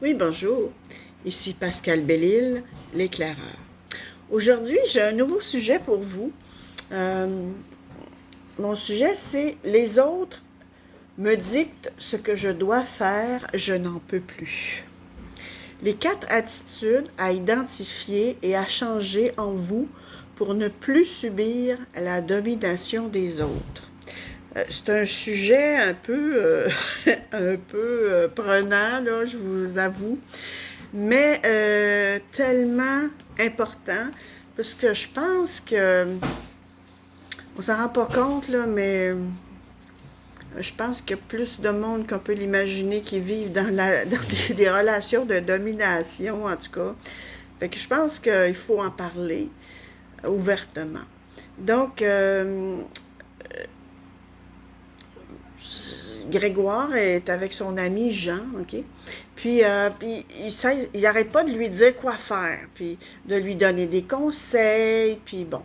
Oui, bonjour. Ici Pascal Bellil, l'éclaireur. Aujourd'hui, j'ai un nouveau sujet pour vous. Mon sujet, c'est « Les autres me dictent ce que je dois faire, je n'en peux plus ». Les 4 attitudes à identifier et à changer en vous pour ne plus subir la domination des autres. C'est un sujet un peu, prenant, là, je vous avoue, mais tellement important, parce que je pense que, on s'en rend pas compte, là, mais je pense qu'il y a plus de monde qu'on peut l'imaginer qui vivent dans des relations de domination, en tout cas. Fait que je pense qu'il faut en parler ouvertement. Donc, Grégoire est avec son ami Jean, OK? Puis il n'arrête pas de lui dire quoi faire, puis de lui donner des conseils, puis bon.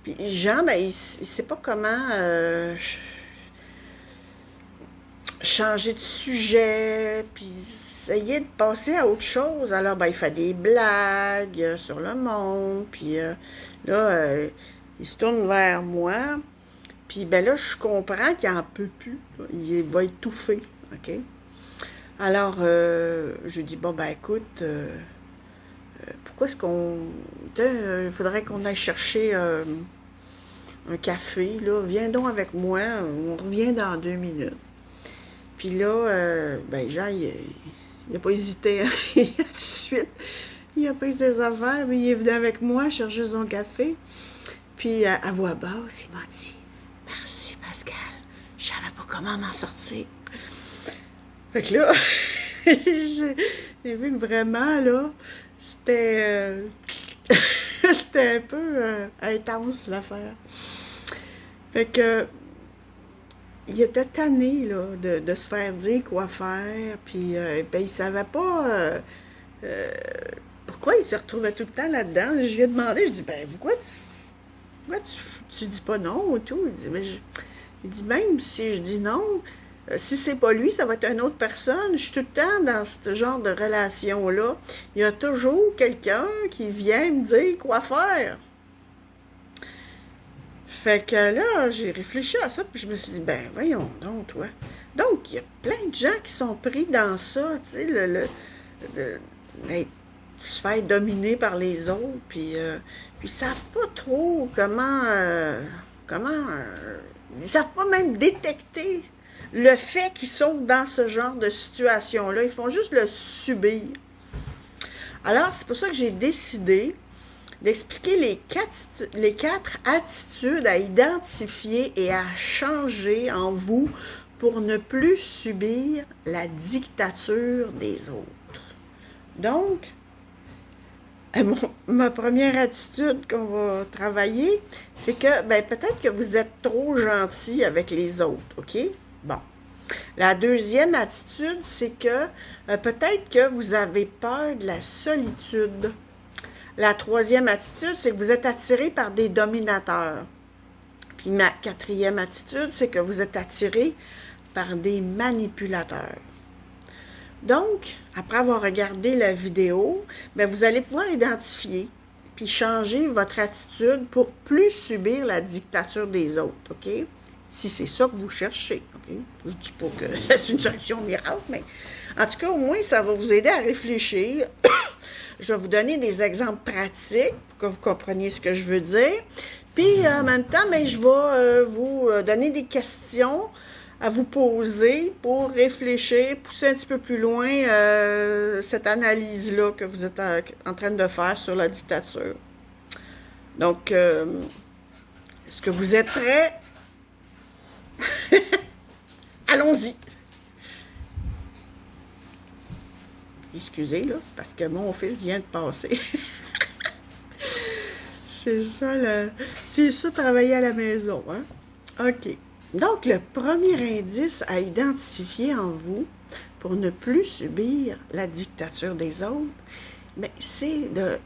Puis Jean, ben, il ne sait pas comment changer de sujet, puis essayer de passer à autre chose. Alors, ben, il fait des blagues sur le monde, puis là, il se tourne vers moi. Puis ben là, je comprends qu'il n'en peut plus. Il va étouffer, OK? Alors, je dis, bon, ben écoute, pourquoi est-ce qu'on... il faudrait qu'on aille chercher un café, là. Viens donc avec moi, on revient dans 2 minutes. Puis là, ben Jean, il n'a pas hésité, hein? Tout de suite. Il a pris ses affaires, mais il est venu avec moi chercher son café. Puis à voix basse, il m'a dit, merci Pascal, je savais pas comment m'en sortir. Fait que là, j'ai vu que vraiment, là, c'était c'était un peu intense l'affaire. Fait que il était tanné, là, de se faire dire quoi faire, puis ben, il savait pas pourquoi il se retrouvait tout le temps là-dedans. Je lui ai demandé, je dis, ben pourquoi tu dis pas non et tout? Il dit, même si je dis non, si c'est pas lui, ça va être une autre personne. Je suis tout le temps dans ce genre de relation-là. Il y a toujours quelqu'un qui vient me dire quoi faire. Fait que là, j'ai réfléchi à ça, puis je me suis dit, ben voyons donc, toi. Donc, il y a plein de gens qui sont pris dans ça, tu sais, se faire dominer par les autres, puis ils savent pas trop ils savent pas même détecter le fait qu'ils sont dans ce genre de situation-là. Ils font juste le subir. Alors, c'est pour ça que j'ai décidé d'expliquer les quatre attitudes à identifier et à changer en vous pour ne plus subir la dictature des autres. Donc, ma première attitude qu'on va travailler, c'est que ben, peut-être que vous êtes trop gentil avec les autres, OK? Bon. La deuxième attitude, c'est que peut-être que vous avez peur de la solitude. La troisième attitude, c'est que vous êtes attiré par des dominateurs. Puis ma quatrième attitude, c'est que vous êtes attiré par des manipulateurs. Donc, après avoir regardé la vidéo, bien, vous allez pouvoir identifier puis changer votre attitude pour plus subir la dictature des autres, OK? Si c'est ça que vous cherchez, OK? Je ne dis pas que c'est une solution miracle, mais en tout cas, au moins, ça va vous aider à réfléchir. Je vais vous donner des exemples pratiques pour que vous compreniez ce que je veux dire. Puis, en même temps, bien, je vais vous donner des questions à vous poser pour réfléchir, pousser un petit peu plus loin cette analyse-là que vous êtes en train de faire sur la dictature. Donc, est-ce que vous êtes prêts? Allons-y! Excusez, là, c'est parce que mon fils vient de passer. C'est ça, travailler à la maison, hein? OK. Donc, le premier indice à identifier en vous pour ne plus subir la dictature des autres, c'est de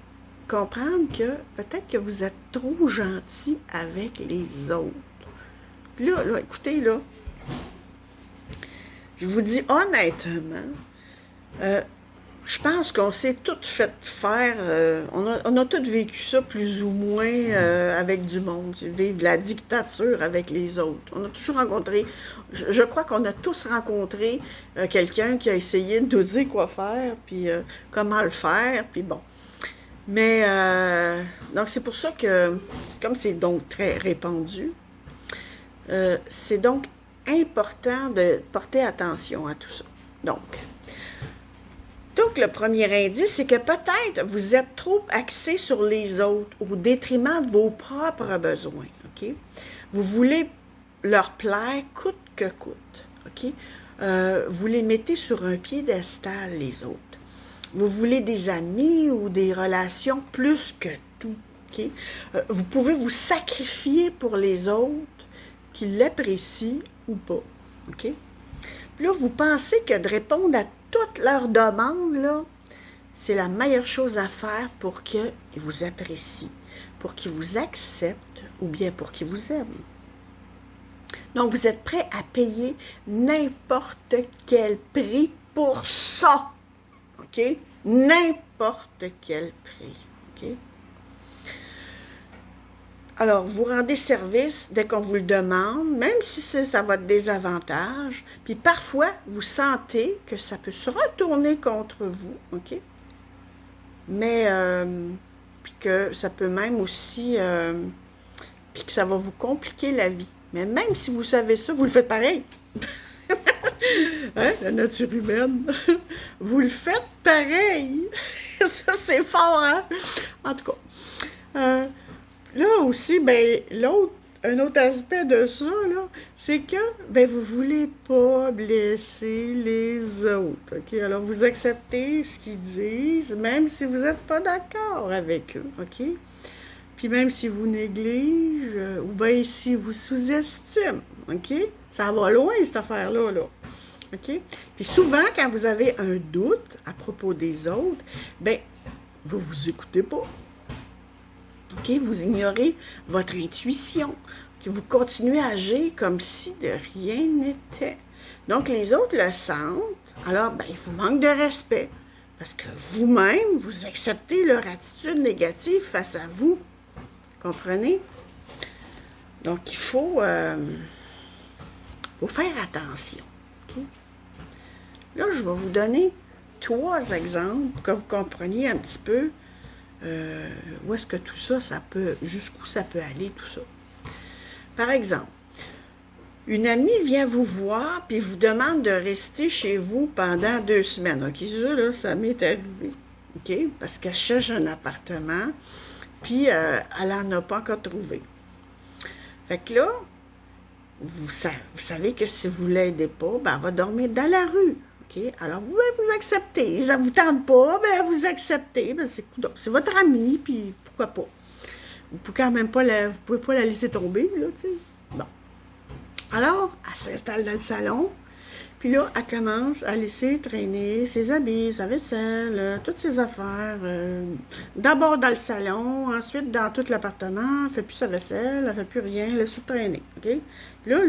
comprendre que peut-être que vous êtes trop gentil avec les autres. Puis là, écoutez, là, je vous dis honnêtement, Je pense qu'on s'est toutes fait faire, on a toutes vécu ça plus ou moins avec du monde, vivre de la dictature avec les autres. On a toujours rencontré, je crois qu'on a tous rencontré quelqu'un qui a essayé de nous dire quoi faire, puis comment le faire, puis bon. Mais, donc c'est pour ça que, comme c'est donc très répandu, c'est donc important de porter attention à tout ça. Donc, le premier indice, c'est que peut-être vous êtes trop axé sur les autres au détriment de vos propres besoins, OK? Vous voulez leur plaire coûte que coûte, OK? Vous les mettez sur un piédestal, les autres. Vous voulez des amis ou des relations plus que tout, OK? Vous pouvez vous sacrifier pour les autres, qu'ils l'apprécient ou pas, OK? Puis là, vous pensez que de répondre à toutes leurs demandes, là, c'est la meilleure chose à faire pour qu'ils vous apprécient, pour qu'ils vous acceptent ou bien pour qu'ils vous aiment. Donc, vous êtes prêt à payer n'importe quel prix pour ça, OK? N'importe quel prix, OK? Alors, vous rendez service dès qu'on vous le demande, même si c'est à votre désavantage. Puis parfois, vous sentez que ça peut se retourner contre vous, OK? Mais, puis que ça peut même aussi, puis que ça va vous compliquer la vie. Mais même si vous savez ça, vous le faites pareil. Hein? La nature humaine. Vous le faites pareil. Ça, c'est fort, hein? En tout cas. Là aussi, ben, un autre aspect de ça, là, c'est que, ben, vous voulez pas blesser les autres, OK? Alors, vous acceptez ce qu'ils disent, même si vous n'êtes pas d'accord avec eux, OK? Puis même si vous négligez, ou bien si vous sous-estimez, OK? Ça va loin, cette affaire-là, là. OK? Puis souvent, quand vous avez un doute à propos des autres, ben, vous écoutez pas. OK? Vous ignorez votre intuition. Okay? Vous continuez à agir comme si de rien n'était. Donc, les autres le sentent. Alors, ben, il vous manque de respect. Parce que vous-même, vous acceptez leur attitude négative face à vous. Comprenez? Donc, il faut faire attention. Okay? Là, je vais vous donner 3 exemples pour que vous compreniez un petit peu où est-ce que tout ça, jusqu'où ça peut aller, tout ça. Par exemple, une amie vient vous voir puis vous demande de rester chez vous pendant 2 semaines. OK, ça, là, ça m'est arrivé. OK, parce qu'elle cherche un appartement puis elle n'en a pas encore trouvé. Fait que là, vous savez que si vous ne l'aidez pas, ben, elle va dormir dans la rue. OK? Alors, vous pouvez vous accepter. Ça ne vous tente pas, ben, vous acceptez. Ben, c'est votre ami, puis pourquoi pas? Vous pouvez quand même pas vous pouvez pas la laisser tomber, là, tu sais. Bon. Alors, elle s'installe dans le salon, puis là, elle commence à laisser traîner ses habits, sa vaisselle, toutes ses affaires. D'abord dans le salon, ensuite dans tout l'appartement, elle ne fait plus sa vaisselle, elle ne fait plus rien, elle laisse tout traîner, OK? Là,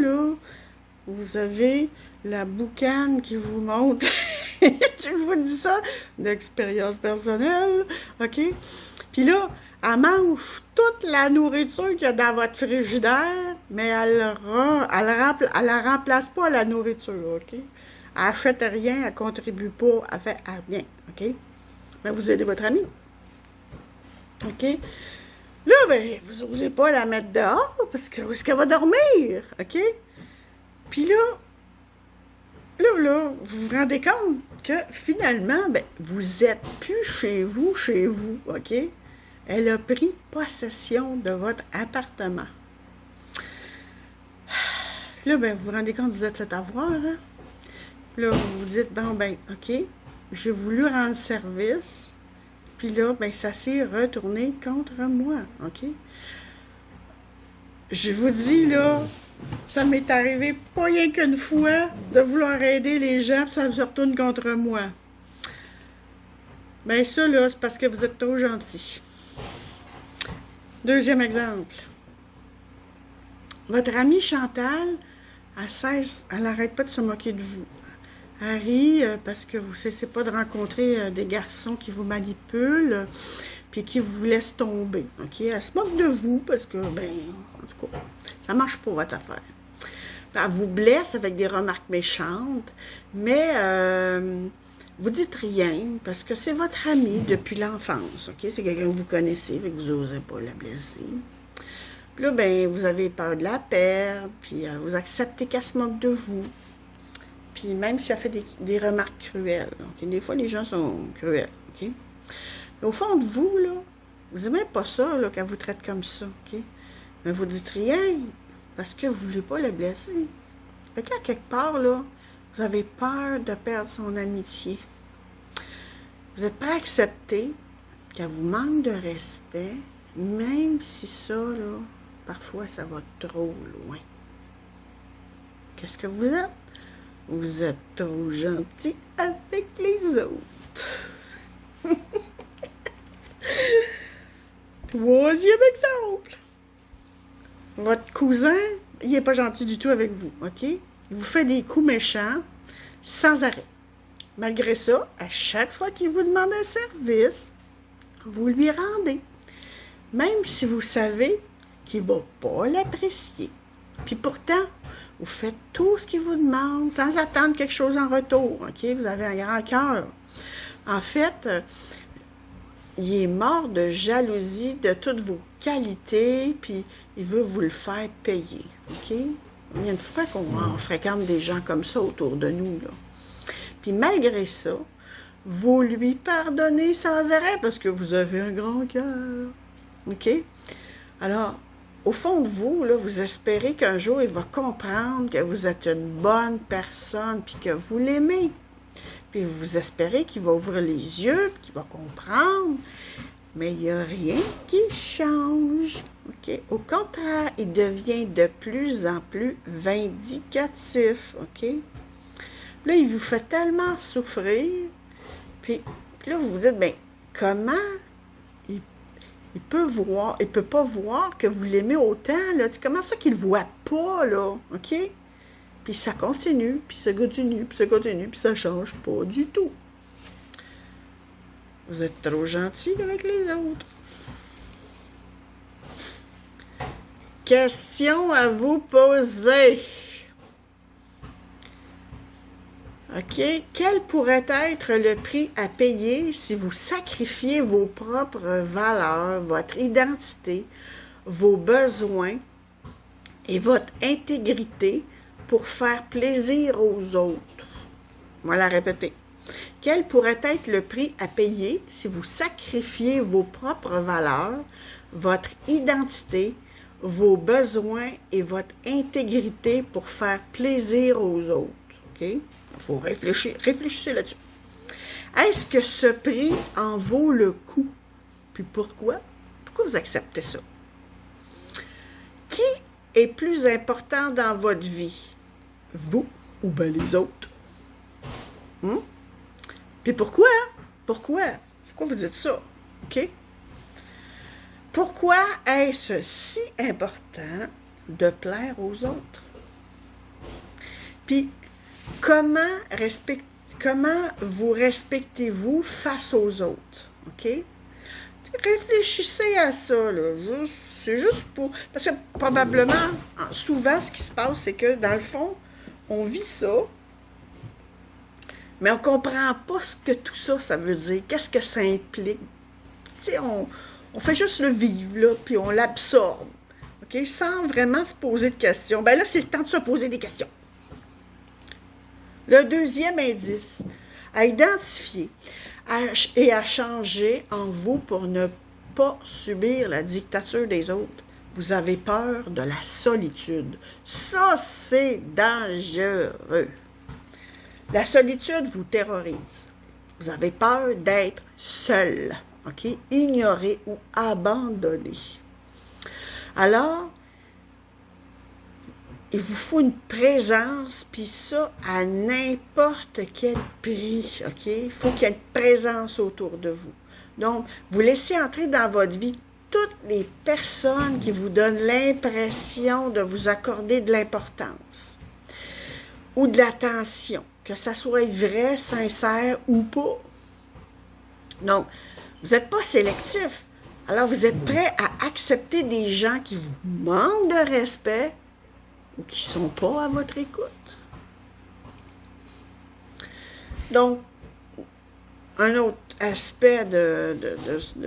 vous avez la boucane qui vous monte. Je vous dis ça d'expérience personnelle, OK? Puis là, elle mange toute la nourriture qu'il y a dans votre frigidaire, mais elle la remplace pas à la nourriture, OK? Elle n'achète rien, elle ne contribue pas, elle fait rien, OK? Mais vous aidez votre ami, OK? Là, ben, vous n'osez pas la mettre dehors, parce que où est-ce qu'elle va dormir, OK? Puis là, vous vous rendez compte que finalement, ben, vous êtes plus chez vous, OK? Elle a pris possession de votre appartement. Là, ben, vous vous rendez compte que vous êtes fait avoir, hein? Là, vous vous dites, bon, ben, OK, j'ai voulu rendre service, puis là, ben, ça s'est retourné contre moi, OK? Je vous dis, là, ça m'est arrivé pas rien qu'une fois de vouloir aider les gens, puis ça se retourne contre moi. Ben, ça, là, c'est parce que vous êtes trop gentil. Deuxième exemple. Votre amie Chantal, elle n'arrête pas de se moquer de vous. Harry, parce que vous ne cessez pas de rencontrer des garçons qui vous manipulent, puis qui vous laissent tomber, ok? Elle se moque de vous, parce que, ben, en tout cas, ça marche pas votre affaire. Elle vous blesse avec des remarques méchantes, mais vous dites rien, parce que c'est votre ami depuis l'enfance, ok? C'est quelqu'un que vous connaissez, fait que vous n'osez pas la blesser. Puis là, ben, vous avez peur de la perdre, puis vous acceptez qu'elle se moque de vous. Puis même si elle fait des remarques cruelles. Okay? Des fois, les gens sont cruels. Okay? Mais au fond de vous, là, vous n'aimez pas ça, là, qu'elle vous traite comme ça. Okay? Mais vous dites rien, parce que vous ne voulez pas la blesser. Fait que là, quelque part, là, vous avez peur de perdre son amitié. Vous êtes prêt à accepter qu'elle vous manque de respect, même si ça, là, parfois, ça va trop loin. Qu'est-ce que vous êtes? Vous êtes trop gentil avec les autres. Troisième exemple. Votre cousin, il n'est pas gentil du tout avec vous, ok? Il vous fait des coups méchants sans arrêt. Malgré ça, à chaque fois qu'il vous demande un service, vous lui rendez. Même si vous savez qu'il ne va pas l'apprécier. Puis pourtant, vous faites tout ce qu'il vous demande sans attendre quelque chose en retour. OK? Vous avez un grand cœur. En fait, il est mort de jalousie de toutes vos qualités, puis il veut vous le faire payer. OK? Il y a une fois qu'on fréquente des gens comme ça autour de nous, là. Puis malgré ça, vous lui pardonnez sans arrêt parce que vous avez un grand cœur. OK? Alors, au fond de vous, là, vous espérez qu'un jour, il va comprendre que vous êtes une bonne personne, puis que vous l'aimez. Puis vous espérez qu'il va ouvrir les yeux, puis qu'il va comprendre. Mais il n'y a rien qui change. Okay? Au contraire, il devient de plus en plus vindicatif. OK? Là, il vous fait tellement souffrir. Puis là, vous vous dites, bien, comment il peut pas voir que vous l'aimez autant, là. Comment ça qu'il ne voit pas, là, OK? Puis ça continue, puis ça continue, puis ça continue, puis ça change pas du tout. Vous êtes trop gentil avec les autres. Question à vous poser. OK? Quel pourrait être le prix à payer si vous sacrifiez vos propres valeurs, votre identité, vos besoins et votre intégrité pour faire plaisir aux autres? On va la répéter. Quel pourrait être le prix à payer si vous sacrifiez vos propres valeurs, votre identité, vos besoins et votre intégrité pour faire plaisir aux autres? OK? Il faut réfléchir. Réfléchissez là-dessus. Est-ce que ce prix en vaut le coup? Puis pourquoi? Pourquoi vous acceptez ça? Qui est plus important dans votre vie? Vous ou bien les autres? Puis pourquoi? Pourquoi? Pourquoi vous dites ça? OK? Pourquoi est-ce si important de plaire aux autres? Puis, comment vous respectez-vous face aux autres? OK? Réfléchissez à ça, là. C'est juste pour... Parce que probablement, souvent, ce qui se passe, c'est que, dans le fond, on vit ça, mais on ne comprend pas ce que tout ça, ça veut dire. Qu'est-ce que ça implique? Tu sais, on fait juste le vivre, là, puis on l'absorbe. OK? Sans vraiment se poser de questions. Ben là, c'est le temps de se poser des questions. Le deuxième indice, à identifier et à changer en vous pour ne pas subir la dictature des autres. Vous avez peur de la solitude. Ça, c'est dangereux. La solitude vous terrorise. Vous avez peur d'être seul, OK? Ignoré ou abandonné. Alors, il vous faut une présence, puis ça, à n'importe quel prix, OK? Il faut qu'il y ait une présence autour de vous. Donc, vous laissez entrer dans votre vie toutes les personnes qui vous donnent l'impression de vous accorder de l'importance ou de l'attention. que ça soit vrai, sincère ou pas. Donc, vous n'êtes pas sélectif. Alors, vous êtes prêt à accepter des gens qui vous manquent de respect ou qui ne sont pas à votre écoute. Donc, un autre aspect de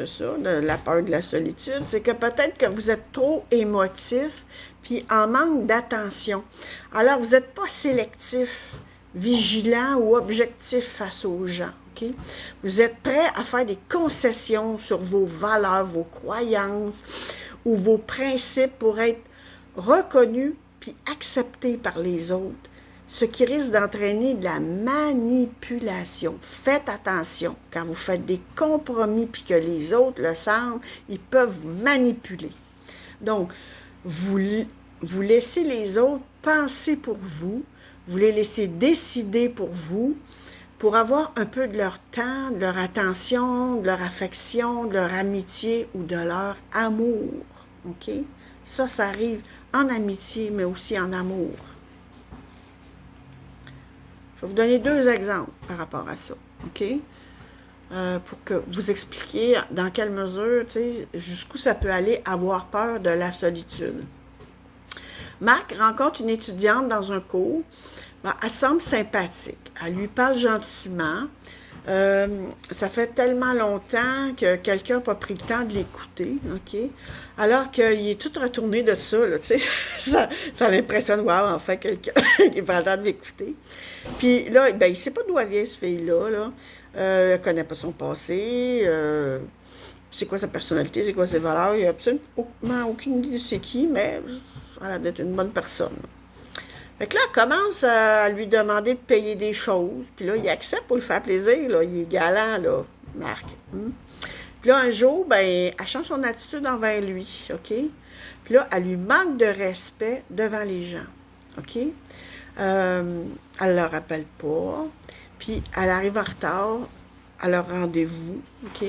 ça, de la peur de la solitude, c'est que peut-être que vous êtes trop émotif puis en manque d'attention. Alors, vous n'êtes pas sélectif, vigilant ou objectif face aux gens. Okay? Vous êtes prêt à faire des concessions sur vos valeurs, vos croyances ou vos principes pour être reconnus puis acceptés par les autres, ce qui risque d'entraîner de la manipulation. Faites attention, quand vous faites des compromis puis que les autres le sentent, ils peuvent vous manipuler. Donc, vous laissez les autres penser pour vous, vous les laissez décider pour vous, pour avoir un peu de leur temps, de leur attention, de leur affection, de leur amitié ou de leur amour. OK? Ça arrive en amitié, mais aussi en amour. Je vais vous donner 2 exemples par rapport à ça, OK? Pour que vous expliquiez dans quelle mesure, jusqu'où ça peut aller avoir peur de la solitude. Marc rencontre une étudiante dans un cours. Ben, elle semble sympathique. Elle lui parle gentiment. Ça fait tellement longtemps que quelqu'un n'a pas pris le temps de l'écouter, OK? Alors qu'il est tout retourné de ça, là, tu sais. Ça l'impressionne, wow, enfin, quelqu'un qui prend le temps de l'écouter. Puis là, ben, il ne sait pas d'où elle vient, cette fille-là, là. Elle ne connaît pas son passé, c'est quoi sa personnalité, c'est quoi ses valeurs. Il n'a absolument aucune idée de c'est qui, mais elle a l'air d'être une bonne personne. Fait que là, elle commence à lui demander de payer des choses. Puis là, il accepte pour lui faire plaisir. Là. Il est galant, là, Marc. Puis là, un jour, ben, elle change son attitude envers lui, OK? Puis là, elle lui manque de respect devant les gens, OK? Elle ne le rappelle pas. Puis elle arrive en retard à leur rendez-vous, OK?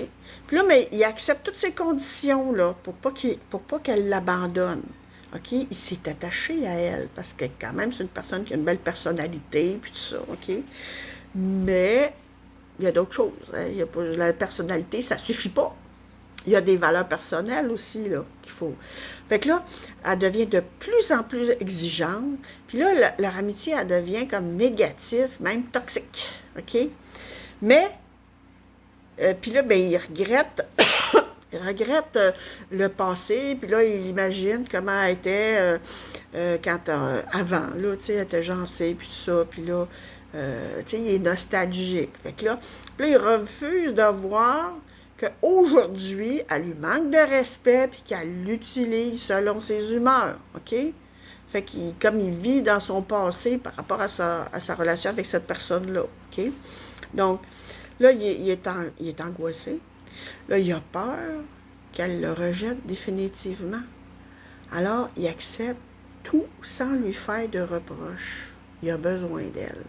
Puis là, mais il accepte toutes ces conditions, là, pour pas qu'elle l'abandonne. OK? Il s'est attaché à elle, parce que quand même, c'est une personne qui a une belle personnalité, puis tout ça, OK? Mais il y a d'autres choses. Hein? Il y a pas, la personnalité, ça suffit pas. Il y a des valeurs personnelles aussi, là, qu'il faut. Fait que là, elle devient de plus en plus exigeante, puis là, leur amitié, elle devient comme négative, même toxique, OK? Mais, puis là, ben, il regrette... Il regrette le passé, puis là, il imagine comment elle était avant, là, tu sais, elle était gentille, puis tout ça, puis là, tu sais, il est nostalgique. Fait que là, il refuse de voir qu'aujourd'hui, elle lui manque de respect, puis qu'elle l'utilise selon ses humeurs, OK? Fait qu'il, comme il vit dans son passé par rapport à sa relation avec cette personne-là, OK? Donc, là, il est angoissé. Là, il a peur qu'elle le rejette définitivement. Alors, il accepte tout sans lui faire de reproches. Il a besoin d'elle.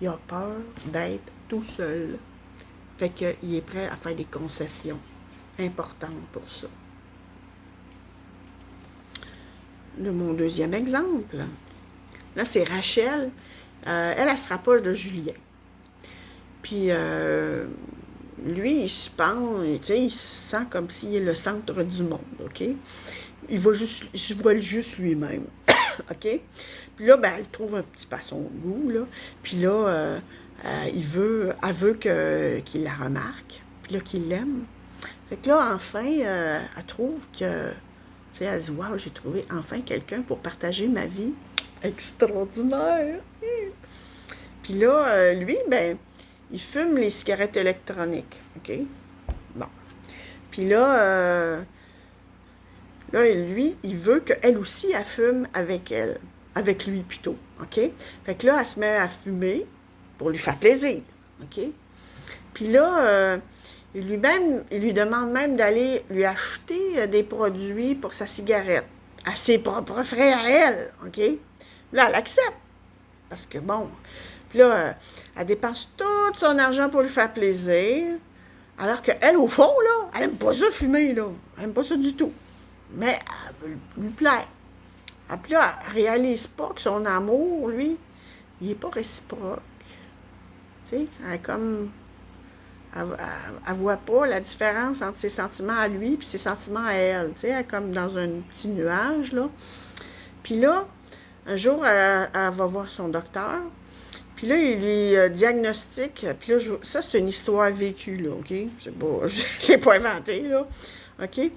Il a peur d'être tout seul. Fait qu'il est prêt à faire des concessions importantes pour ça. Mon deuxième exemple, là, c'est Rachel. Elle se rapproche de Julien. Puis, lui, il se pense, tu sais, il se sent comme s'il est le centre du monde, OK? Il se voit juste lui-même, OK? Puis là, ben, elle trouve un petit peu à son goût, là. Puis là, elle veut qu'il la remarque, puis là, qu'il l'aime. Fait que là, enfin, elle trouve que, tu sais, elle dit, wow, j'ai trouvé enfin quelqu'un pour partager ma vie. Extraordinaire! Puis là, lui, ben, il fume les cigarettes électroniques, OK? Bon. Puis là, lui, il veut qu'elle aussi, elle fume avec elle. Avec lui, plutôt, OK? Fait que là, elle se met à fumer pour lui faire plaisir, OK? Puis là, il lui demande même d'aller lui acheter des produits pour sa cigarette, à ses propres frais à elle, OK? Là, elle accepte, parce que bon... Puis là, elle dépense tout son argent pour lui faire plaisir, alors qu'elle, au fond, là, elle n'aime pas ça fumer, là. Elle n'aime pas ça du tout. Mais elle veut lui plaire. Puis là, elle ne réalise pas que son amour, lui, il n'est pas réciproque. Tu sais, elle voit pas la différence entre ses sentiments à lui et ses sentiments à elle. Tu sais, elle est comme dans un petit nuage, là. Puis là, un jour, elle va voir son docteur. Puis là, il lui diagnostique. Puis là, ça, c'est une histoire vécue, là, OK? C'est pas, je ne l'ai pas inventé, là. OK? Elle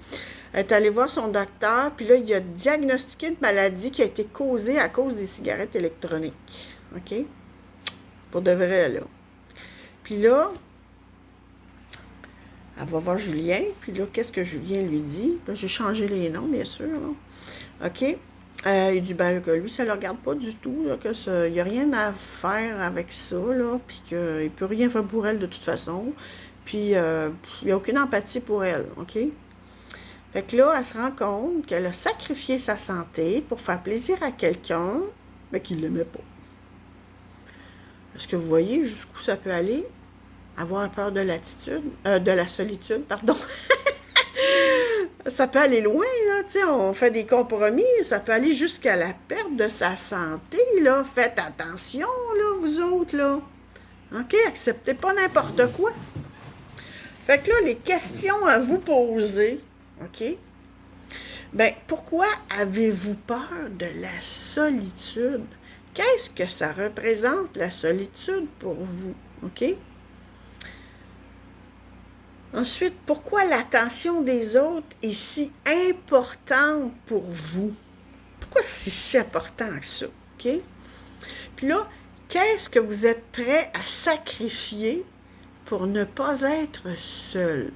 est allée voir son docteur. Puis là, il a diagnostiqué une maladie qui a été causée à cause des cigarettes électroniques. OK? Pour de vrai, là. Puis là, elle va voir Julien. Puis là, qu'est-ce que Julien lui dit? Là, j'ai changé les noms, bien sûr, là. OK? Il dit ben, que lui, ça ne le regarde pas du tout, là, qu'il n'y a rien à faire avec ça, là, puis qu'il ne peut rien faire pour elle de toute façon. Puis il n'y a aucune empathie pour elle, OK? Fait que là, elle se rend compte qu'elle a sacrifié sa santé pour faire plaisir à quelqu'un, mais qu'il ne l'aimait pas. Est-ce que vous voyez jusqu'où ça peut aller? Avoir peur de de la solitude, pardon. Ça peut aller loin, là, tu sais, on fait des compromis, ça peut aller jusqu'à la perte de sa santé, là. Faites attention, là, vous autres, là. OK, acceptez pas n'importe quoi. Fait que là, les questions à vous poser, OK? Ben, pourquoi avez-vous peur de la solitude? Qu'est-ce que ça représente, la solitude, pour vous, OK? Ensuite, pourquoi l'attention des autres est si importante pour vous? Pourquoi c'est si important que ça? OK? Puis là, qu'est-ce que vous êtes prêt à sacrifier pour ne pas être seul?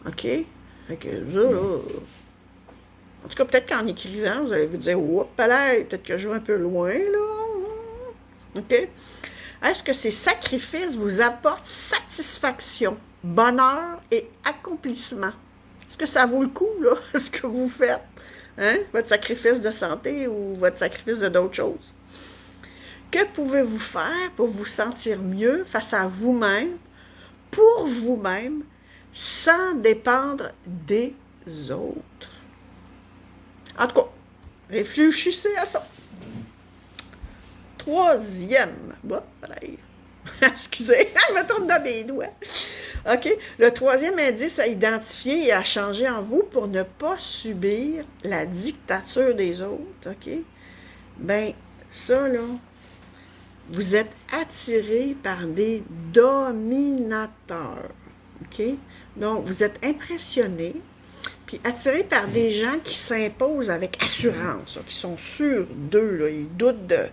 OK? Fait que là, en tout cas, peut-être qu'en écrivant, vous allez vous dire, oups, peut-être que je vais un peu loin, là. OK? Est-ce que ces sacrifices vous apportent satisfaction, bonheur et accomplissement? Est-ce que ça vaut le coup, là, ce que vous faites? Hein? Votre sacrifice de santé ou votre sacrifice de d'autres choses? Que pouvez-vous faire pour vous sentir mieux face à vous-même, pour vous-même, sans dépendre des autres? En tout cas, réfléchissez à ça. Troisième, bon, pareil. Excusez, je me trompe dans mes doigts. OK, le troisième indice à identifier et à changer en vous pour ne pas subir la dictature des autres, OK? Ben, ça, là, vous êtes attiré par des dominateurs, OK? Donc, vous êtes impressionné, puis attiré par des gens qui s'imposent avec assurance, là, qui sont sûrs d'eux, là, ils doutent de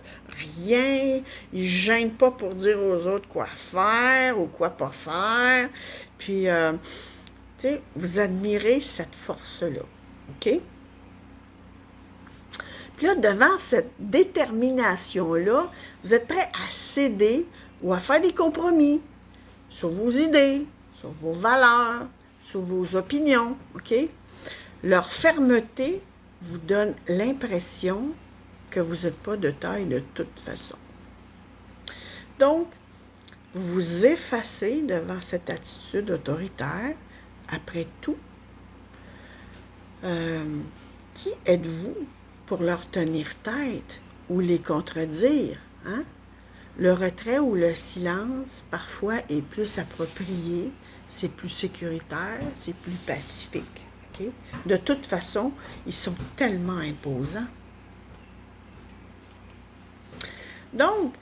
rien, ils ne gênent pas pour dire aux autres quoi faire ou quoi pas faire, puis, tu sais, vous admirez cette force-là, OK? Puis là, devant cette détermination-là, vous êtes prêt à céder ou à faire des compromis sur vos idées, sur vos valeurs, sur vos opinions, OK? Leur fermeté vous donne l'impression que vous n'êtes pas de taille de toute façon. Donc, vous vous effacez devant cette attitude autoritaire. Après tout, qui êtes-vous pour leur tenir tête ou les contredire? Hein? Le retrait ou le silence, parfois, est plus approprié, c'est plus sécuritaire, c'est plus pacifique. Okay? De toute façon, ils sont tellement imposants. Donc,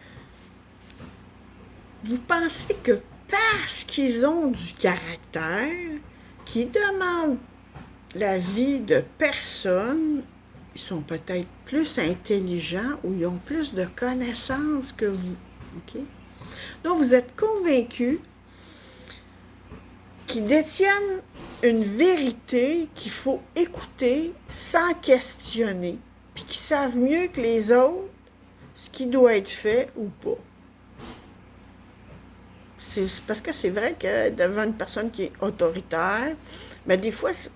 vous pensez que parce qu'ils ont du caractère, qu'ils demandent la vie de personne, ils sont peut-être plus intelligents ou ils ont plus de connaissances que vous. Okay? Donc, vous êtes convaincu qu'ils détiennent une vérité qu'il faut écouter sans questionner, puis qu'ils savent mieux que les autres ce qui doit être fait ou pas. C'est parce que c'est vrai que devant une personne qui est autoritaire, mais des fois, tu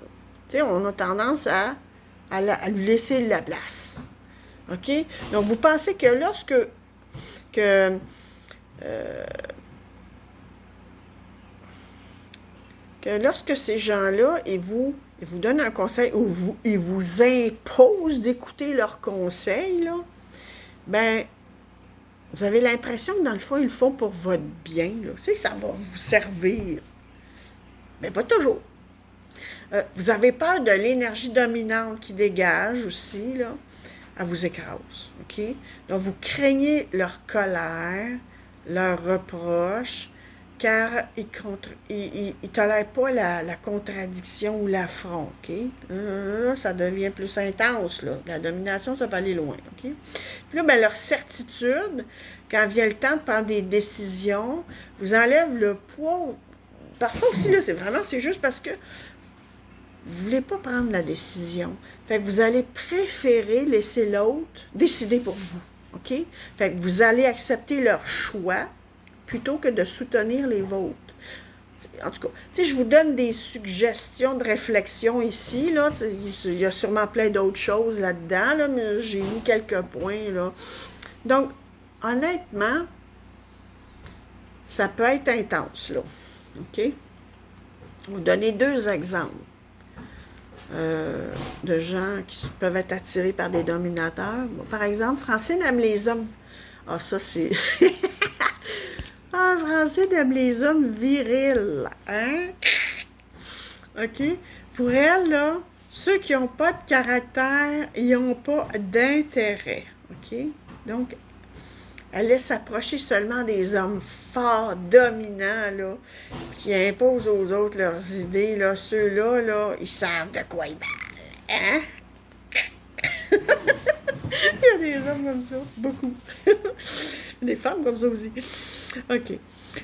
sais, on a tendance à lui laisser la place. OK? Donc, vous pensez que lorsque ces gens-là, ils vous donnent un conseil ou ils vous imposent d'écouter leurs conseils, là, ben, Vous avez l'impression que dans le fond, ils le font pour votre bien, là. C'est que ça va vous servir. Mais pas toujours. Vous avez peur de l'énergie dominante qui dégage aussi, là. Elle vous écrase, OK? Donc, vous craignez leur colère, leur reproche, car ils ne tolèrent pas la contradiction ou l'affront, OK? Là, ça devient plus intense, là. La domination, ça peut aller loin, OK? Puis là, ben, leur certitude, quand vient le temps de prendre des décisions, vous enlève le poids. Parfois aussi, là, c'est juste parce que vous ne voulez pas prendre la décision. Fait que vous allez préférer laisser l'autre décider pour vous, OK? Fait que vous allez accepter leur choix plutôt que de soutenir les vôtres. En tout cas, tu sais, je vous donne des suggestions de réflexion ici, là. Il y a sûrement plein d'autres choses là-dedans, là, mais j'ai mis quelques points, là. Donc, honnêtement, ça peut être intense, là. OK? Je vais vous donner 2 exemples. De gens qui peuvent être attirés par des dominateurs. Bon, par exemple, Francine aime les hommes. Ah, ça, c'est... ah, Francine aime les hommes virils. Hein? OK? Pour elle, là, ceux qui n'ont pas de caractère, ils n'ont pas d'intérêt. OK? Donc, elle laisse s'approcher seulement des hommes forts, dominants, là, qui imposent aux autres leurs idées, là. Ceux-là, là, ils savent de quoi ils parlent. Hein? Il y a des hommes comme ça, beaucoup. Des femmes comme ça aussi. OK.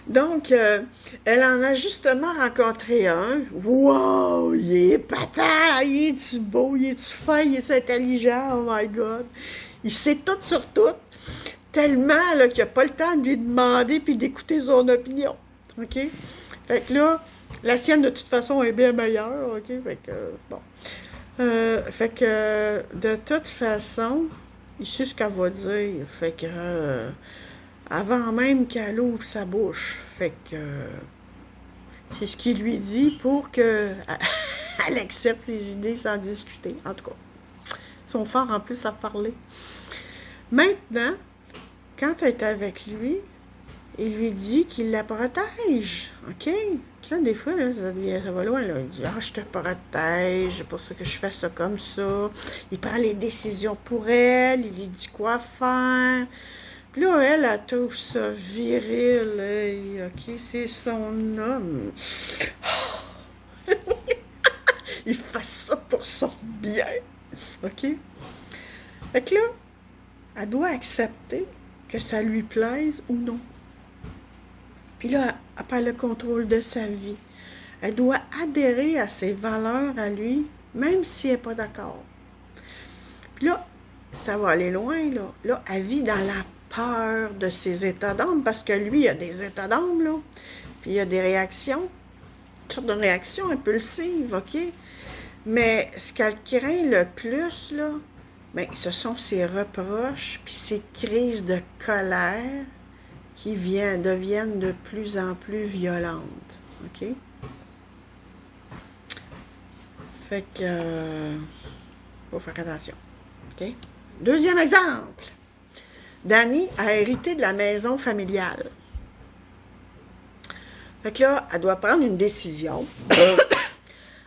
Donc, elle en a justement rencontré un. Wow! Il est patent! Il est-tu beau? Il est-tu fin? Il est-tu intelligent? Oh my God! Il sait tout sur tout. Tellement là, qu'il n'a pas le temps de lui demander puis d'écouter son opinion. OK? Fait que là, la sienne, de toute façon, est bien meilleure. OK? Fait que, bon. Fait que, de toute façon, il sait ce qu'elle va dire. Fait que, avant même qu'elle ouvre sa bouche. Fait que, c'est ce qu'il lui dit pour qu'elle accepte ses idées sans discuter. En tout cas, ils sont forts en plus à parler. Maintenant, quand elle est avec lui, il lui dit qu'il la protège. OK? Là, des fois, là, ça va loin. Là. Il dit, je te protège, c'est pour ça que je fais ça comme ça. Il prend les décisions pour elle, il lui dit quoi faire. Puis là, elle trouve ça viril. Hey, OK? C'est son homme. Il fait ça pour son bien. OK? Fait que là, elle doit accepter que ça lui plaise ou non. Puis là, elle perd le contrôle de sa vie. Elle doit adhérer à ses valeurs à lui, même si elle n'est pas d'accord. Puis là, ça va aller loin, là. Là, elle vit dans la peur de ses états d'âme, parce que lui, il a des états d'âme, là. Puis il y a des réactions, toutes sortes de réactions impulsives, OK? Mais ce qu'elle craint le plus, là, bien, ce sont ses reproches, puis ses crises de colère qui deviennent de plus en plus violentes. OK? Fait que, faut faire attention. OK? Deuxième exemple. Dani a hérité de la maison familiale. Fait que là, elle doit prendre une décision,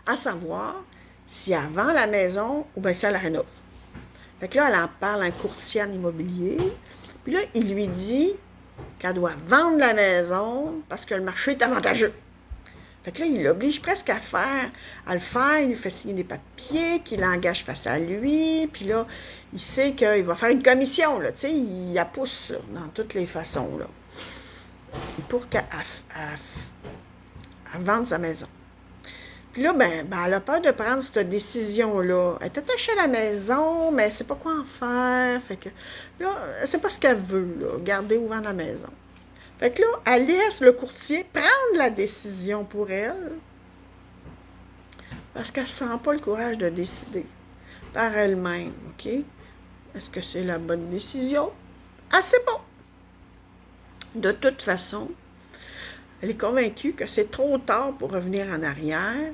à savoir si elle vend la maison ou bien si elle la rénove. Fait que là, elle en parle à un courtier en immobilier. Puis là, il lui dit qu'elle doit vendre la maison parce que le marché est avantageux. Fait que là, il l'oblige presque à le faire. Il lui fait signer des papiers, qu'il engage face à lui. Puis là, il sait qu'il va faire une commission, là. Tu sais, il la pousse dans toutes les façons, là. Pour qu'elle vende sa maison. Puis là, ben, elle a peur de prendre cette décision-là. Elle est attachée à la maison, mais elle ne sait pas quoi en faire. Fait que là, elle ne sait pas ce qu'elle veut, là, garder ou vendre la maison. Fait que là, elle laisse le courtier prendre la décision pour elle, parce qu'elle ne sent pas le courage de décider par elle-même, OK? Est-ce que c'est la bonne décision? Ah, c'est bon! De toute façon, elle est convaincue que c'est trop tard pour revenir en arrière.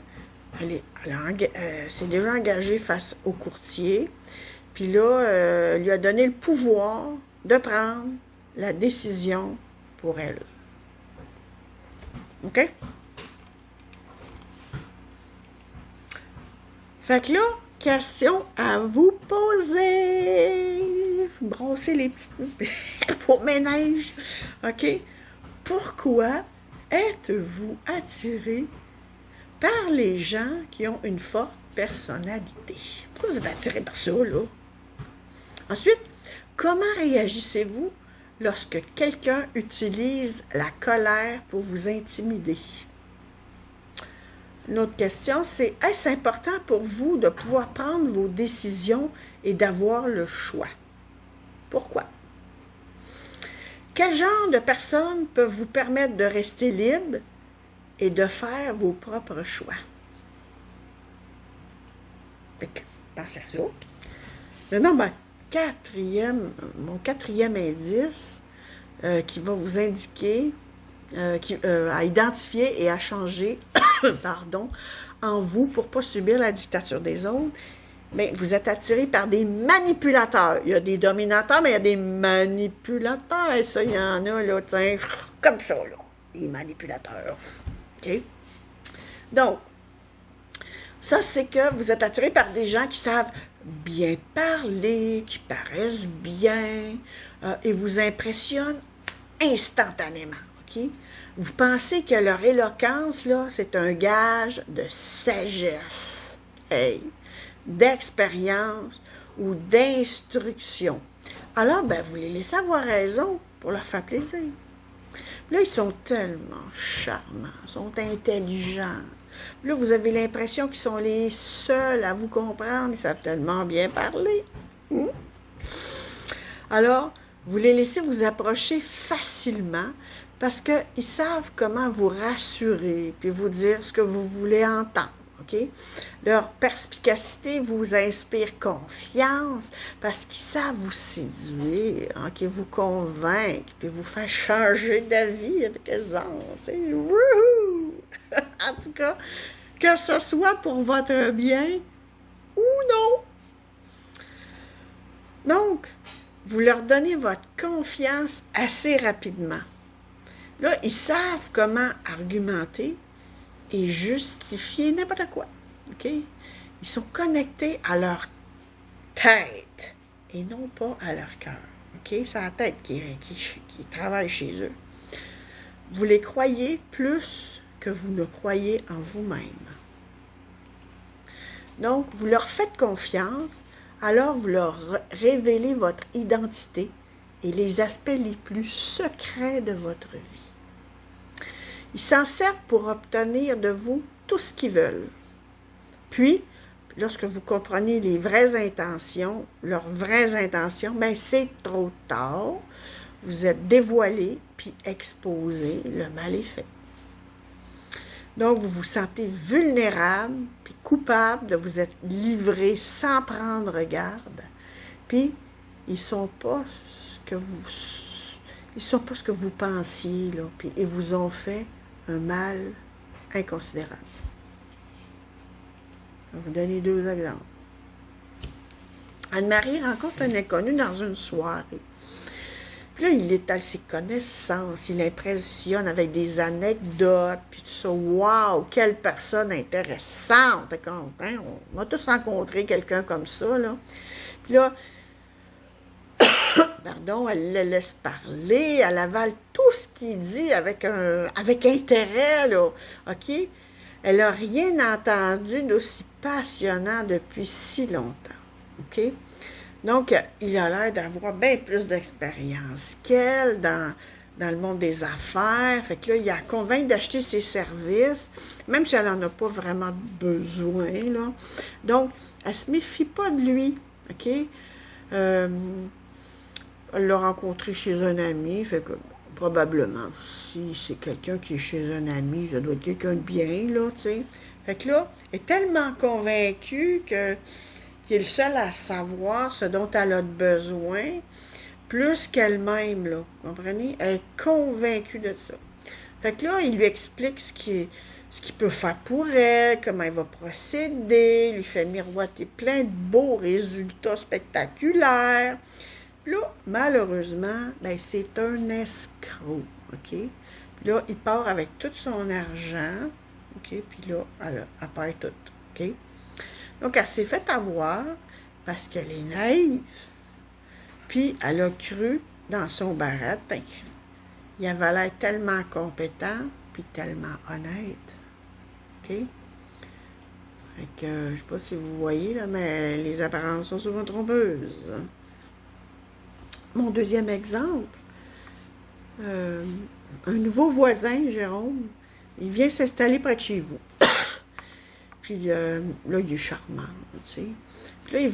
Elle s'est déjà engagée face au courtier. Puis là, elle lui a donné le pouvoir de prendre la décision pour elle. OK? Fait que là, question à vous poser. Brosser les petites vos ménages. OK? Pourquoi êtes-vous attiré par les gens qui ont une forte personnalité? Pourquoi vous êtes attiré par ça, là? Ensuite, comment réagissez-vous lorsque quelqu'un utilise la colère pour vous intimider? Une autre question, c'est est-ce important pour vous de pouvoir prendre vos décisions et d'avoir le choix? Pourquoi? Quel genre de personnes peuvent vous permettre de rester libre et de faire vos propres choix? Fait que, pensez à ça. Maintenant, mon quatrième indice qui va vous indiquer, à identifier et à changer pardon, en vous pour ne pas subir la dictature des autres, mais vous êtes attiré par des manipulateurs. Il y a des dominateurs, mais il y a des manipulateurs. Et ça, il y en a, là, tiens, comme ça, là, des manipulateurs. OK? Donc, ça, c'est que vous êtes attiré par des gens qui savent bien parler, qui paraissent bien et vous impressionnent instantanément. OK? Vous pensez que leur éloquence, là, c'est un gage de sagesse, d'expérience ou d'instruction. Alors, vous les laissez avoir raison pour leur faire plaisir. Là, ils sont tellement charmants, sont intelligents. Là, vous avez l'impression qu'ils sont les seuls à vous comprendre, ils savent tellement bien parler. Alors, vous les laissez vous approcher facilement parce qu'ils savent comment vous rassurer puis vous dire ce que vous voulez entendre. Okay? Leur perspicacité vous inspire confiance parce qu'ils savent vous séduire, qu'ils vous convainquent puis vous faire changer d'avis avec aisance. Wouhou! En tout cas, que ce soit pour votre bien ou non. Donc, vous leur donnez votre confiance assez rapidement. Là, ils savent comment argumenter et justifier n'importe quoi. OK? Ils sont connectés à leur tête et non pas à leur cœur. OK? C'est la tête qui travaille chez eux. Vous les croyez plus que vous ne croyez en vous-même. Donc, vous leur faites confiance, alors vous leur révélez votre identité et les aspects les plus secrets de votre vie. Ils s'en servent pour obtenir de vous tout ce qu'ils veulent. Puis, lorsque vous comprenez les vraies intentions, leurs vraies intentions, c'est trop tard. Vous êtes dévoilé puis exposé, le mal est fait. Donc, vous vous sentez vulnérable puis coupable de vous être livré sans prendre garde. Puis, ils ne sont pas ce que vous pensiez, là, puis ils vous ont fait un mal inconsidérable. Je vais vous donner 2 exemples. Anne-Marie rencontre un inconnu dans une soirée. Puis là, il étale ses connaissances, il impressionne avec des anecdotes, puis tout ça. Waouh, quelle personne intéressante! On a tous rencontré quelqu'un comme ça, là. Puis là, pardon, elle le laisse parler, elle avale tout ce qu'il dit avec intérêt, là, OK? Elle n'a rien entendu d'aussi passionnant depuis si longtemps, OK? Donc, il a l'air d'avoir bien plus d'expérience qu'elle dans le monde des affaires. Fait que là, il a convaincu d'acheter ses services, même si elle n'en a pas vraiment besoin, là. Donc, elle ne se méfie pas de lui, OK? Elle l'a rencontré chez un ami, fait que probablement, si c'est quelqu'un qui est chez un ami, ça doit être quelqu'un de bien, là, tu sais. Fait que là, elle est tellement convaincue qu'il est le seul à savoir ce dont elle a besoin, plus qu'elle-même, là, vous comprenez? Elle est convaincue de ça. Fait que là, il lui explique ce qu'il peut faire pour elle, comment elle va procéder, lui fait miroiter plein de beaux résultats spectaculaires. Puis là, malheureusement, ben c'est un escroc, OK? Puis là, il part avec tout son argent, OK? Puis là, elle perd tout, OK? Donc, elle s'est fait avoir parce qu'elle est naïve. Puis, elle a cru dans son baratin. Il avait l'air tellement compétent, puis tellement honnête. OK? Fait que, je ne sais pas si vous voyez, là, mais les apparences sont souvent trompeuses. Mon deuxième exemple, un nouveau voisin, Jérôme, il vient s'installer près de chez vous. Puis là, il est charmant, tu sais. Puis là,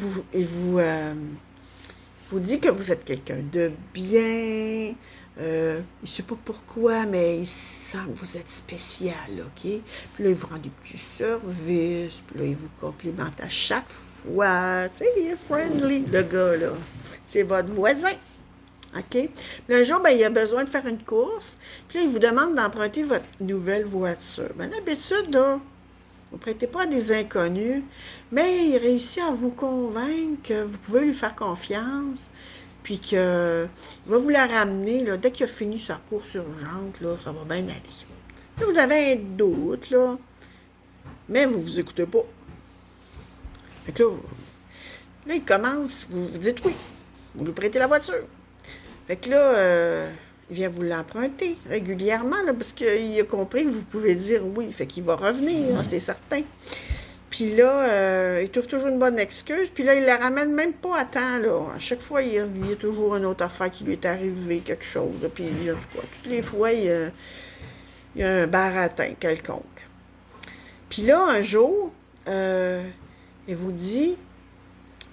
vous dit que vous êtes quelqu'un de bien. Il ne sait pas pourquoi, mais il sent que vous êtes spécial, OK? Puis là, il vous rend des petits services. Puis là, il vous complimente à chaque fois. Tu sais, il est friendly, le gars, là. C'est votre voisin. OK? Puis un jour, ben, il a besoin de faire une course. Puis là, il vous demande d'emprunter votre nouvelle voiture. Ben, d'habitude, là, vous ne prêtez pas à des inconnus, mais il réussit à vous convaincre que vous pouvez lui faire confiance, puis qu'il va vous la ramener, là, dès qu'il a fini sa course urgente, là, ça va bien aller. Là, vous avez un doute, là, mais vous ne vous écoutez pas. Fait que là, il commence, vous dites oui, vous lui prêtez la voiture. Fait que là, il vient vous l'emprunter régulièrement, là, parce qu'il a compris que vous pouvez dire oui. Fait qu'il va revenir, c'est certain. Puis là, il trouve toujours une bonne excuse. Puis là, il la ramène même pas à temps, là. À chaque fois, il y a toujours une autre affaire qui lui est arrivée, quelque chose. Là. Puis, en tout cas, toutes les fois, il y a un baratin quelconque. Puis là, un jour, il vous dit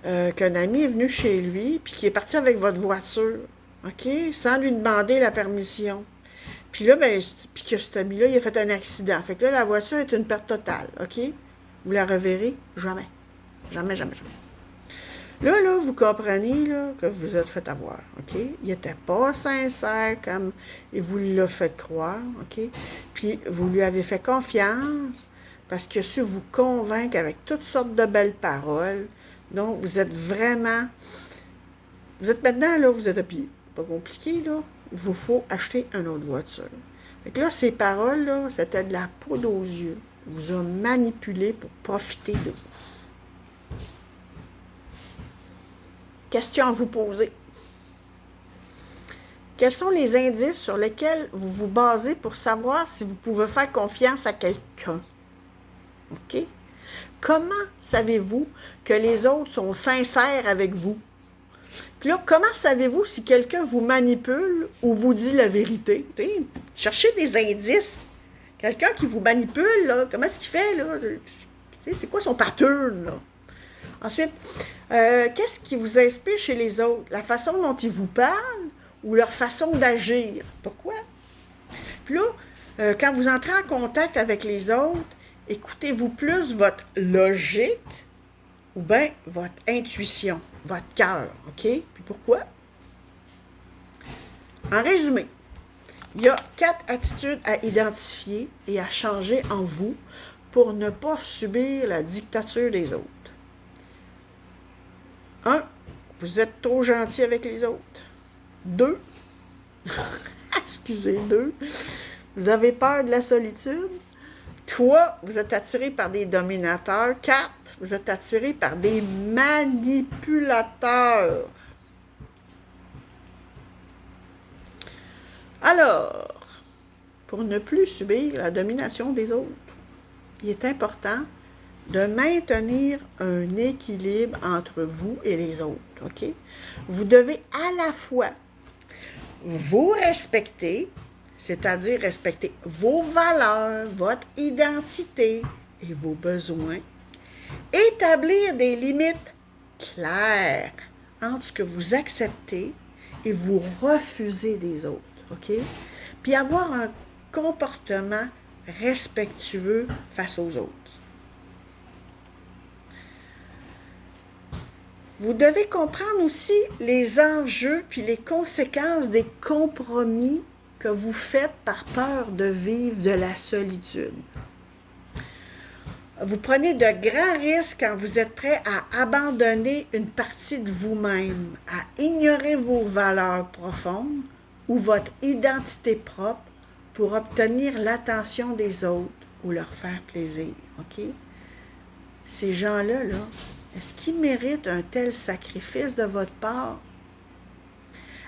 qu'un ami est venu chez lui, puis qu'il est parti avec votre voiture. OK? Sans lui demander la permission. Puis là, ben, puis que cet ami-là, il a fait un accident. Fait que là, la voiture est une perte totale. OK? Vous la reverrez? Jamais. Jamais, jamais, jamais. Là, vous comprenez, là, que vous êtes fait avoir. OK? Il n'était pas sincère comme il vous l'a fait croire. OK? Puis vous lui avez fait confiance parce qu'il a su vous convaincre avec toutes sortes de belles paroles. Donc, vous êtes vraiment... Vous êtes maintenant, là, vous êtes à pied. Pas compliqué, là. Il vous faut acheter une autre voiture. Fait que là, ces paroles, là, c'était de la poudre aux yeux. Il vous a manipulé pour profiter de vous. Question à vous poser. Quels sont les indices sur lesquels vous vous basez pour savoir si vous pouvez faire confiance à quelqu'un? OK? Comment savez-vous que les autres sont sincères avec vous? Puis là, comment savez-vous si quelqu'un vous manipule ou vous dit la vérité? T'sais, cherchez des indices. Quelqu'un qui vous manipule, là, comment est-ce qu'il fait, là? C'est quoi son pattern, là? Ensuite, qu'est-ce qui vous inspire chez les autres? La façon dont ils vous parlent ou leur façon d'agir? Pourquoi? Puis là, quand vous entrez en contact avec les autres, écoutez-vous plus votre logique ou bien votre intuition, votre cœur, OK? Puis pourquoi? En résumé, il y a 4 attitudes à identifier et à changer en vous pour ne pas subir la dictature des autres. 1. Vous êtes trop gentil avec les autres. 2. Excusez, 2. Vous avez peur de la solitude. 3. Vous êtes attiré par des dominateurs. 4. Vous êtes attiré par des manipulateurs. Alors, pour ne plus subir la domination des autres, il est important de maintenir un équilibre entre vous et les autres, OK? Vous devez à la fois vous respecter, c'est-à-dire respecter vos valeurs, votre identité et vos besoins, établir des limites claires entre ce que vous acceptez et vous refusez des autres, OK? Puis avoir un comportement respectueux face aux autres. Vous devez comprendre aussi les enjeux puis les conséquences des compromis que vous faites par peur de vivre de la solitude. Vous prenez de grands risques quand vous êtes prêt à abandonner une partie de vous-même, à ignorer vos valeurs profondes ou votre identité propre pour obtenir l'attention des autres ou leur faire plaisir. OK? Ces gens-là, là, est-ce qu'ils méritent un tel sacrifice de votre part?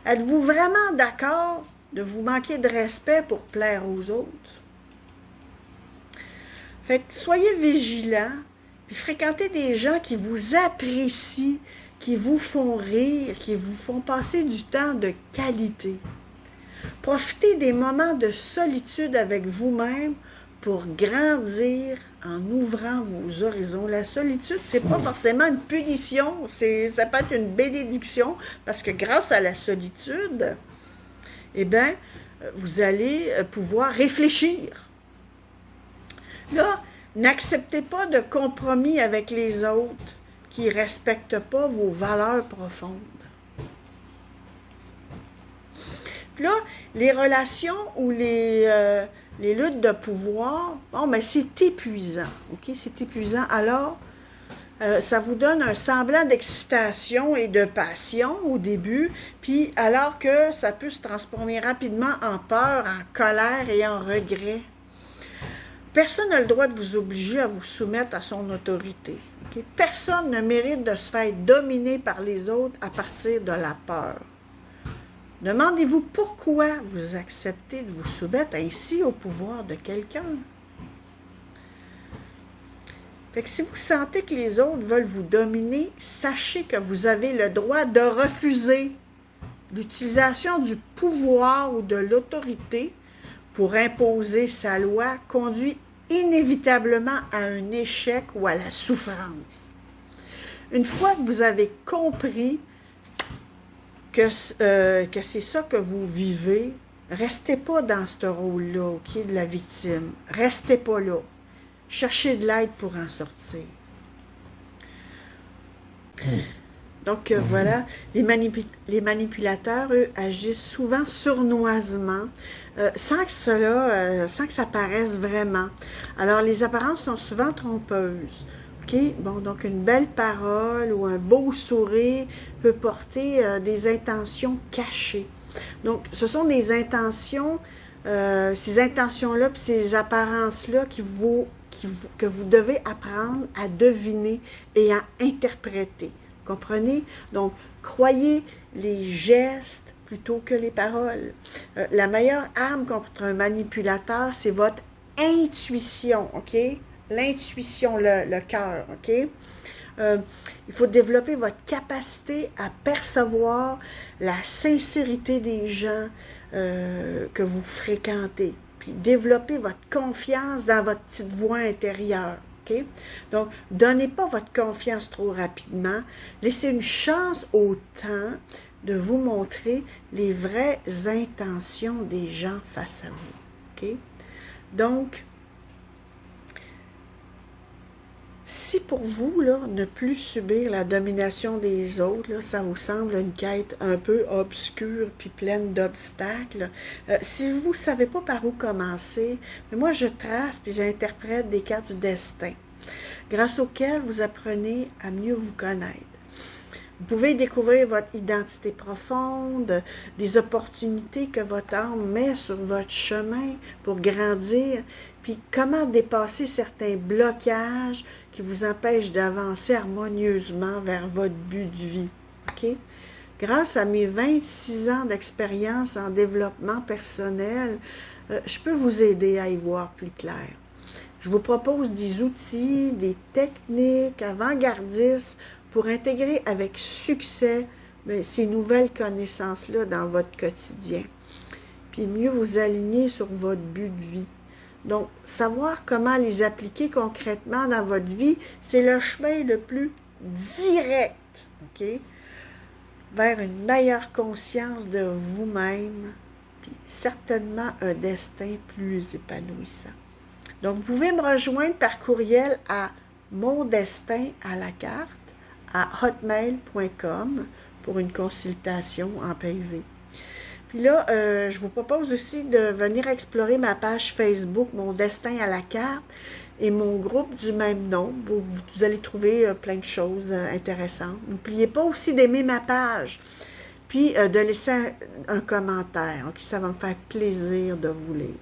Êtes-vous vraiment d'accord de vous manquer de respect pour plaire aux autres? Fait que soyez vigilants, puis fréquentez des gens qui vous apprécient, qui vous font rire, qui vous font passer du temps de qualité. Profitez des moments de solitude avec vous-même pour grandir en ouvrant vos horizons. La solitude, c'est pas forcément une punition, ça peut être une bénédiction, parce que grâce à la solitude, eh bien, vous allez pouvoir réfléchir. Là, n'acceptez pas de compromis avec les autres qui ne respectent pas vos valeurs profondes. Puis là, les relations ou les luttes de pouvoir, bon, mais c'est épuisant, OK? C'est épuisant. Alors, ça vous donne un semblant d'excitation et de passion au début, puis alors que ça peut se transformer rapidement en peur, en colère et en regret. Personne n'a le droit de vous obliger à vous soumettre à son autorité. Okay? Personne ne mérite de se faire dominer par les autres à partir de la peur. Demandez-vous pourquoi vous acceptez de vous soumettre ainsi au pouvoir de quelqu'un. Fait que si vous sentez que les autres veulent vous dominer, sachez que vous avez le droit de refuser l'utilisation du pouvoir ou de l'autorité pour imposer sa loi conduit inévitablement à un échec ou à la souffrance. Une fois que vous avez compris que c'est ça que vous vivez, restez pas dans ce rôle-là, OK, de la victime. Restez pas là. Cherchez de l'aide pour en sortir. Donc, voilà, les manipulateurs, eux, agissent souvent sournoisement, sans que ça paraisse vraiment. Alors, les apparences sont souvent trompeuses. OK? Bon, donc une belle parole ou un beau sourire peut porter des intentions cachées. Donc, ce sont des intentions, ces intentions-là, puis ces apparences-là que vous devez apprendre à deviner et à interpréter. Comprenez? Donc, croyez les gestes plutôt que les paroles. La meilleure arme contre un manipulateur, c'est votre intuition, OK? L'intuition, le cœur, OK? Il faut développer votre capacité à percevoir la sincérité des gens que vous fréquentez. Puis développer votre confiance dans votre petite voix intérieure. Okay? Donc, donnez pas votre confiance trop rapidement. Laissez une chance au temps de vous montrer les vraies intentions des gens face à vous. Okay? Donc, si pour vous, là, ne plus subir la domination des autres, là, ça vous semble une quête un peu obscure puis pleine d'obstacles, si vous ne savez pas par où commencer, mais moi je trace puis j'interprète des cartes du destin, grâce auxquelles vous apprenez à mieux vous connaître. Vous pouvez découvrir votre identité profonde, des opportunités que votre âme met sur votre chemin pour grandir, puis comment dépasser certains blocages qui vous empêchent d'avancer harmonieusement vers votre but de vie. Okay? Grâce à mes 26 ans d'expérience en développement personnel, je peux vous aider à y voir plus clair. Je vous propose des outils, des techniques avant-gardistes pour intégrer avec succès ces nouvelles connaissances-là dans votre quotidien, puis mieux vous aligner sur votre but de vie. Donc, savoir comment les appliquer concrètement dans votre vie, c'est le chemin le plus direct, OK, vers une meilleure conscience de vous-même, puis certainement un destin plus épanouissant. Donc, vous pouvez me rejoindre par courriel à mondestin@hotmail.com pour une consultation en privé. Puis là, je vous propose aussi de venir explorer ma page Facebook, Mon Destin à la carte, et mon groupe du même nom. Vous allez trouver plein de choses intéressantes. N'oubliez pas aussi d'aimer ma page, puis de laisser un commentaire. Okay? Ça va me faire plaisir de vous lire.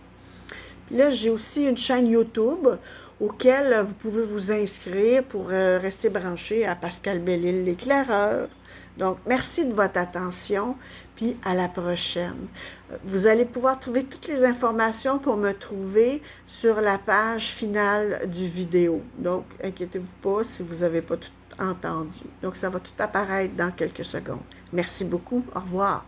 Puis là, j'ai aussi une chaîne YouTube auquel vous pouvez vous inscrire pour rester branché à Pascal Belle-Île, l'éclaireur. Donc, merci de votre attention, puis à la prochaine. Vous allez pouvoir trouver toutes les informations pour me trouver sur la page finale du vidéo. Donc, inquiétez-vous pas si vous n'avez pas tout entendu. Donc, ça va tout apparaître dans quelques secondes. Merci beaucoup. Au revoir.